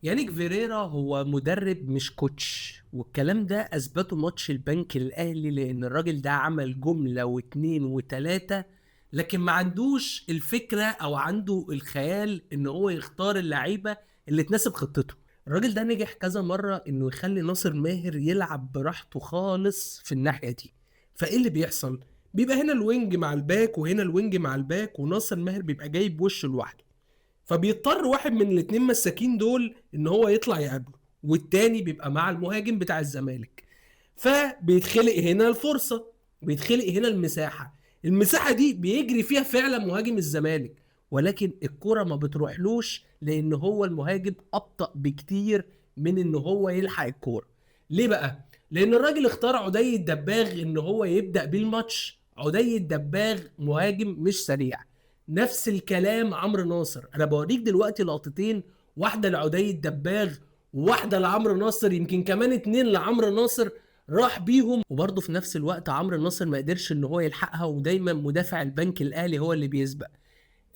يانيك فيريرا هو مدرب مش كوتش، والكلام ده اثبته ماتش البنك الاهلي، لان الراجل ده عمل جملة واتنين وتلاتة، لكن ما عندوش الفكرة او عنده الخيال ان هو يختار اللعيبة اللي تناسب خطته. الراجل ده نجح كذا مرة انه يخلي ناصر ماهر يلعب براحته خالص في الناحية دي. فايه اللي بيحصل؟ بيبقى هنا الوينج مع الباك وهنا الوينج مع الباك، وناصر ماهر بيبقى جايب وش لوحده، فبيضطر واحد من الاتنين مساكين دول ان هو يطلع يقابله، والتاني بيبقى مع المهاجم بتاع الزمالك. فبيتخلق هنا الفرصة، بيتخلق هنا المساحة دي بيجري فيها فعلا مهاجم الزمالك، ولكن الكرة ما بتروحلوش لان هو المهاجم ابطأ بكتير من ان هو يلحق الكرة. ليه بقى؟ لان الراجل اختار عدي الدباغ ان هو يبدأ بيه الماتش. عدي الدباغ مهاجم مش سريع. نفس الكلام عمرو ناصر. انا بوريك دلوقتي لقطتين، واحده لعدي الدباغ وواحده لعمرو ناصر، يمكن كمان اتنين لعمرو ناصر راح بيهم، وبرضه في نفس الوقت عمرو ناصر ما قدرش ان هو يلحقها، ودايما مدافع البنك الاهلي هو اللي بيسبق.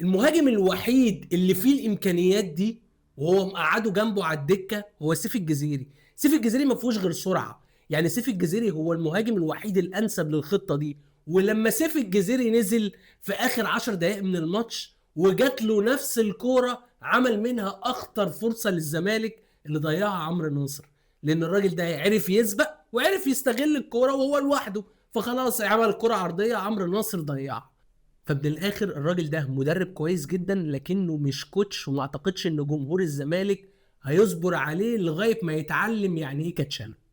المهاجم الوحيد اللي فيه الامكانيات دي وهو مقعده جنبه على الدكه هو سيف الجزيري. سيف الجزيري ما فيهوش غير سرعه، يعني سيف الجزيري هو المهاجم الوحيد الانسب للخطه دي. ولما سيف الجزيري نزل في اخر 10 دقائق من الماتش وجات له نفس الكوره، عمل منها اخطر فرصه للزمالك اللي ضيعها عمرو ناصر، لان الراجل ده عرف يسبق وعرف يستغل الكوره وهو لوحده، فخلاص عمل كرة عرضيه عمرو ناصر ضيعها. فمن الاخر الراجل ده مدرب كويس جدا، لكنه مش كوتش، وما اعتقدش ان جمهور الزمالك هيصبر عليه لغايه ما يتعلم يعني ايه كاتشانا.